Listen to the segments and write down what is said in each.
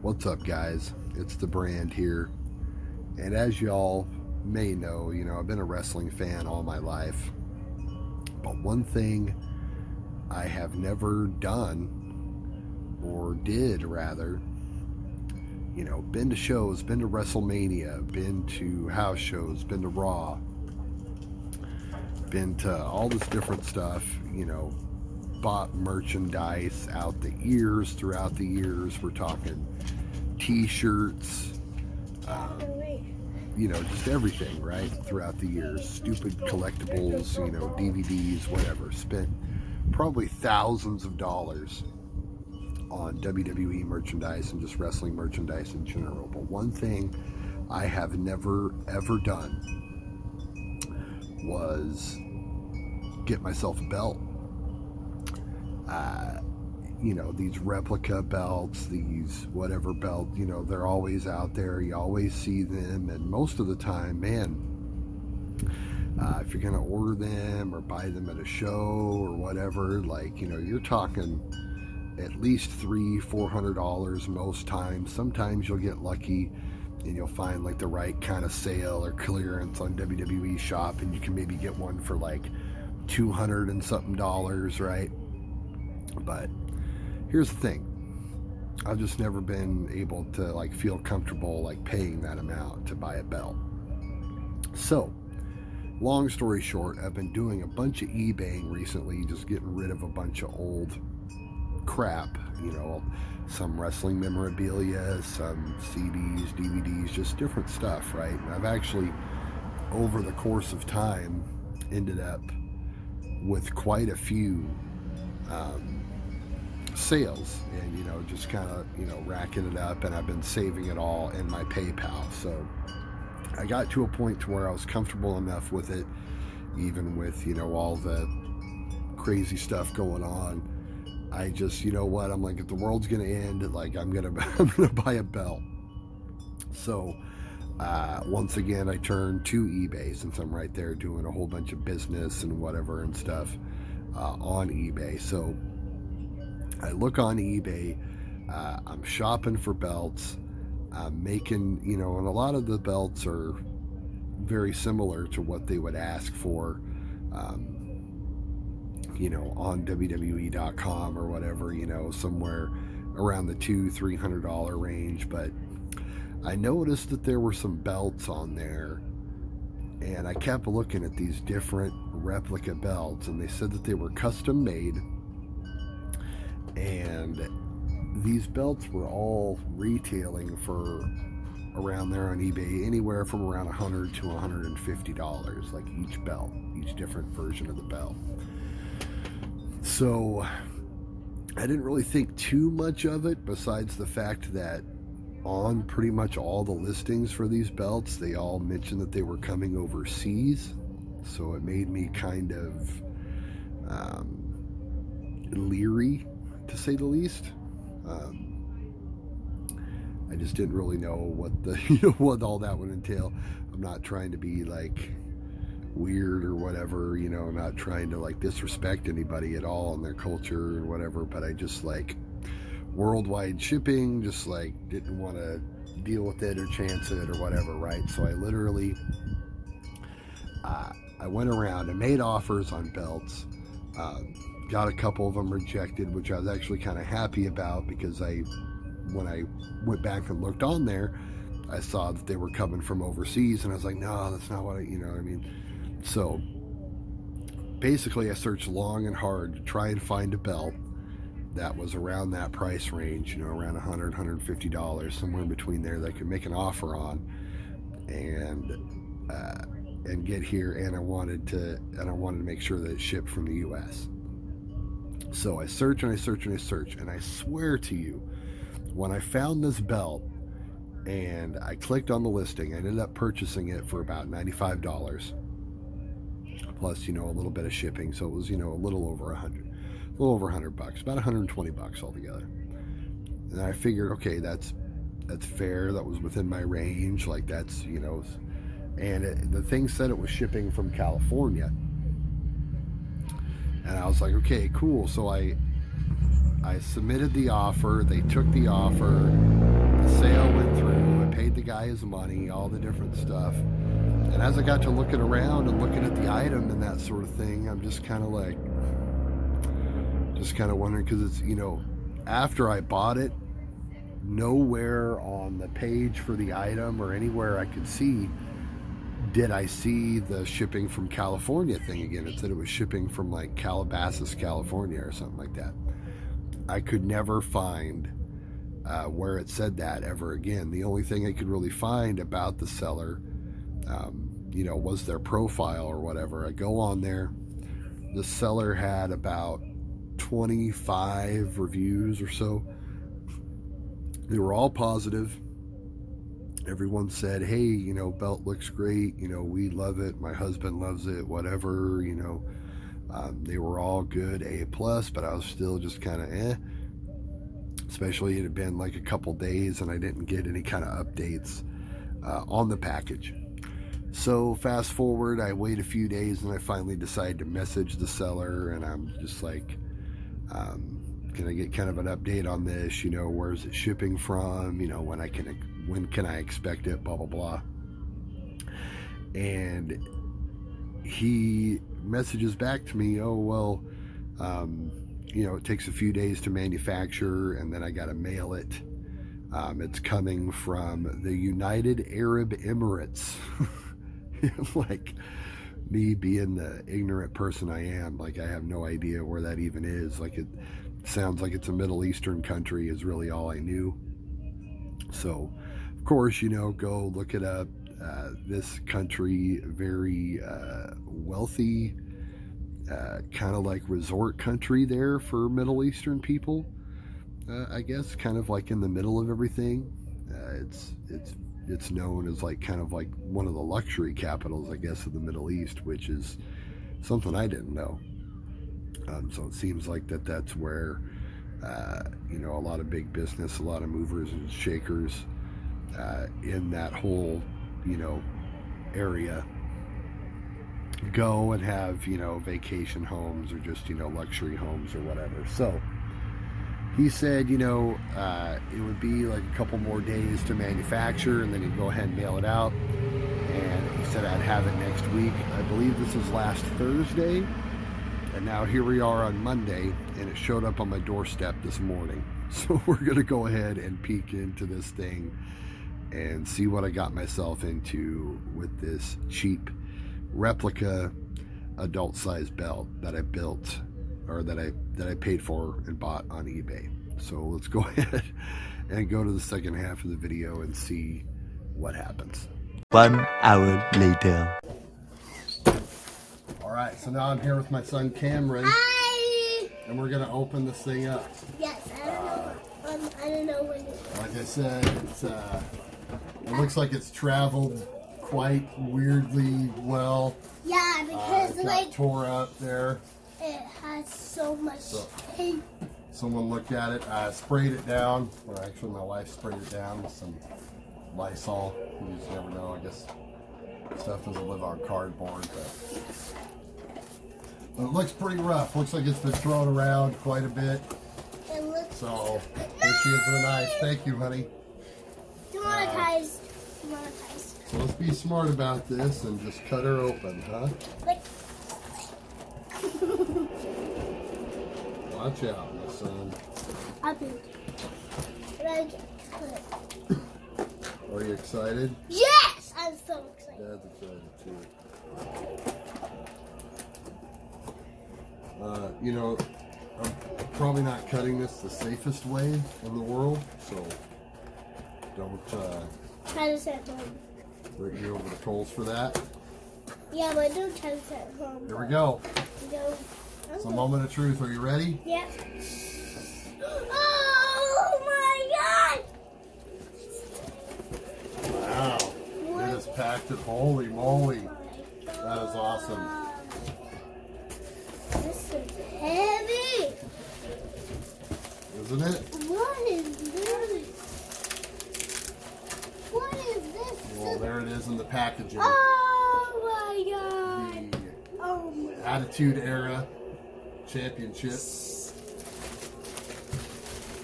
What's up, guys? It's the Brand here. And as y'all may know, I've been a wrestling fan all my life. But one thing I have never done, or did rather, been to shows, been to WrestleMania, been to house shows, been to Raw, been to all this different stuff, bought merchandise out the ears throughout the years. We're talking t-shirts, just everything, right? Throughout the years, stupid collectibles, DVDs, whatever. Spent probably thousands of dollars on WWE merchandise and just wrestling merchandise in general. But one thing I have never ever done was get myself a belt. These replica belts, these whatever belt, they're always out there. You always see them, and most of the time, man, if you're going to order them or buy them at a show or whatever, you're talking at least $300-$400 most times. Sometimes you'll get lucky and you'll find the right kind of sale or clearance on WWE Shop, and you can maybe get one for $200 and something, right? But here's the thing, I've just never been able to feel comfortable paying that amount to buy a belt. So long story short, I've been doing a bunch of eBaying recently, just getting rid of a bunch of old crap, some wrestling memorabilia, some CDs, DVDs, just different stuff, right? And I've actually, over the course of time, ended up with quite a few sales, and just kind of racking it up, and I've been saving it all in my PayPal. So I got to a point to where I was comfortable enough with it, even with all the crazy stuff going on. I just, I'm if the world's gonna end, I'm gonna buy a belt. So once again, I turned to eBay, since I'm right there doing a whole bunch of business and whatever and stuff on eBay. So I look on eBay, I'm shopping for belts, I'm making, and a lot of the belts are very similar to what they would ask for, on WWE.com or whatever, somewhere around the $200-$300 range. But I noticed that there were some belts on there, and I kept looking at these different replica belts, and they said that they were custom made, and these belts were all retailing for around there on eBay anywhere from around $100 to $150, each belt, each different version of the belt. So I didn't really think too much of it, besides the fact that on pretty much all the listings for these belts, they all mentioned that they were coming overseas. So it made me kind of leery, to say the least. I just didn't really know what what all that would entail. I'm not trying to be weird or whatever, I'm not trying to disrespect anybody at all in their culture or whatever, but I just worldwide shipping, just didn't want to deal with it or chance it or whatever, right? So I literally I went around and made offers on belts, got a couple of them rejected, which I was actually kind of happy about, because when I went back and looked on there, I saw that they were coming from overseas, and I was like, no, that's not what I, what I mean? So basically I searched long and hard to try and find a belt that was around that price range, around $100, $150, somewhere in between there, that I could make an offer on and get here. And I wanted to make sure that it shipped from the US. So I search and I search and I search, and I swear to you, when I found this belt and I clicked on the listing, I ended up purchasing it for about $95 plus, a little bit of shipping. So it was, a little over $100, $100, about $120 altogether. And I figured, okay, that's fair. That was within my range. That's, and the thing said it was shipping from California. And I was like, okay, cool. So I submitted the offer. They took the offer. the sale went through. I paid the guy his money, all the different stuff. And as I got to looking around and looking at the item and that sort of thing, I'm just kind of like, wondering, because it's, you know, after I bought it, nowhere on the page for the item or anywhere I could see did I see the shipping from California thing again. It said it was shipping from like Calabasas, California or something like that. I could never find where it said that ever again. The only thing I could really find about the seller, you know, was their profile or whatever. I go on there. The seller had about 25 reviews or so. They were all positive. Everyone said, hey, you know, belt looks great, you know, we love it, my husband loves it, whatever, you know. They were all good, A+, but I was still just kind of especially it had been like a couple days and I didn't get any kind of updates on the package. So fast forward, I wait a few days and I finally decide to message the seller, and I'm just like, can I get kind of an update on this? You know, where's it shipping from? You know, when can I expect it? Blah blah blah. And he messages back to me, oh well, you know, it takes a few days to manufacture, and then I got to mail it. It's coming from the United Arab Emirates. Like, me being the ignorant person I am, like I have no idea where that even is. Like, it sounds like it's a Middle Eastern country is really all I knew. So of course, you know, go look it up. This country, very wealthy, kind of like resort country there for Middle Eastern people, I guess, kind of like in the middle of everything. It's known as like kind of like one of the luxury capitals, I guess, of the Middle East, which is something I didn't know. So it seems like that's where, you know, a lot of big business, a lot of movers and shakers in that whole, you know, area go and have, you know, vacation homes or just, you know, luxury homes or whatever. So he said, you know, it would be like a couple more days to manufacture, and then he'd go ahead and mail it out. And he said I'd have it next week. I believe this was last Thursday. And now here we are on Monday, and it showed up on my doorstep this morning. So we're going to go ahead and peek into this thing and see what I got myself into with this cheap replica adult size belt that I built, or that I paid for and bought on eBay. So let's go ahead and go to the second half of the video and see what happens. 1 hour later. All right, so now I'm here with my son Cameron. Hi! And we're gonna open this thing up. Yes, I don't know when Like I said, it looks like it's traveled quite weirdly well. Yeah, because It got tore up there. it has so much tape. Someone looked at it, sprayed it down, or actually my wife sprayed it down with some Lysol. You just never know, I guess stuff doesn't live on cardboard, but it looks pretty rough. Looks like it's been thrown around quite a bit. It looks So here she is with a knife. Thank you, honey. demonetized. So let's be smart about this and just cut her open, huh? Like, Watch out, my son. I'll be ready. Are you excited? Yes! I'm so excited. Dad's excited too. You know, I'm probably not cutting this the safest way in the world, so don't Try this at home. bring you over the coals for that. Yeah, but don't try this at home. Here we go. Go. It's a moment of truth. Are you ready? Yeah. Oh my God! Wow. It is packed it. Holy moly. That is awesome. This is heavy. Isn't it? What is this? What is this? Well, there it is in the packaging. Oh my God! The Oh my! Attitude Era Championship.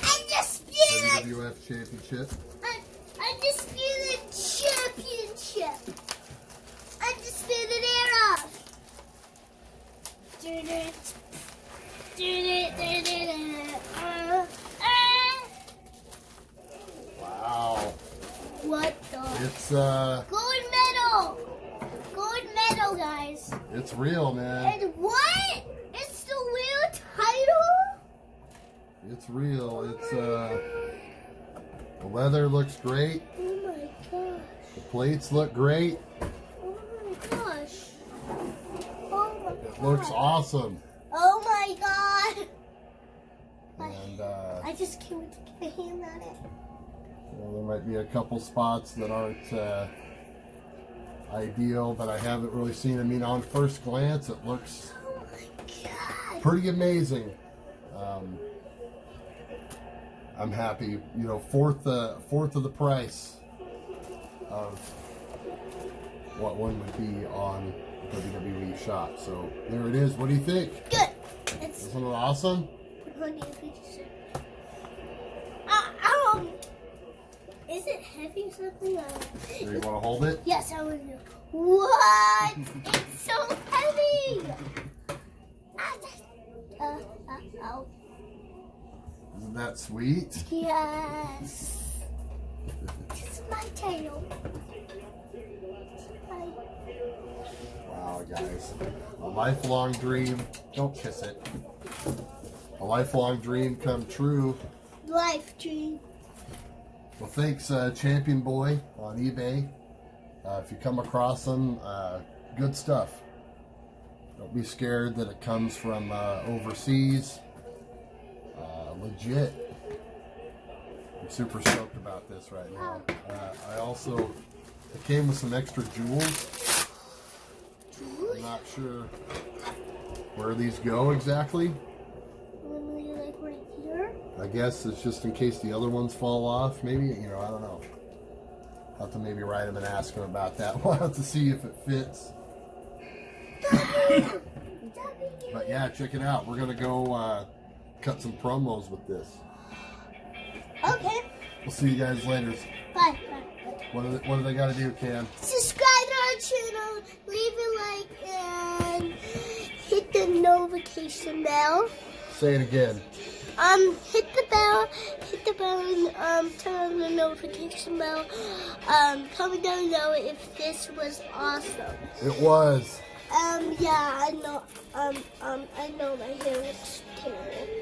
I just spit it! WWF Championship. I Wow. What the? It's Gold medal! Gold medal, guys. it's real, man. And what? It's the real title? It's real. It's the leather looks great. Oh my gosh. The plates look great. Oh my gosh. Oh my gosh. It looks awesome. Oh my god. And I just can't wait to get a hand on it. there might be a couple spots that aren't ideal that I haven't really seen. I mean, on first glance, it looks Oh my god. pretty amazing. I'm happy. You know, fourth of the price of what one would be on WWE Shop. So there it is. What do you think? Good. It's Isn't it awesome? 157. Is it heavy or something? Do you want to hold it? Yes, I want to. What? It's so heavy. Oh. Isn't that sweet? Yes. It's my tail. Wow, guys. A lifelong dream. Don't kiss it. A lifelong dream come true. Life dream. Well, thanks, Champion Boy on eBay. If you come across them, good stuff. Don't be scared that it comes from overseas. Legit. I'm super stoked about this right now. It came with some extra jewels. I'm not sure where these go exactly. Literally, like right here. I guess it's just in case the other ones fall off. Maybe, I don't know. I'll have to maybe write him and ask him about that. We'll have to see if it fits. But yeah, check it out. We're going to go cut some promos with this. Okay. We'll see you guys later. Bye. What do they got to do, Cam? Subscribe to our channel, leave a like, and hit the notification bell. Say it again. Hit the bell, and turn on the notification bell. Comment down below if this was awesome. It was. Yeah, I know. I know my hair looks terrible.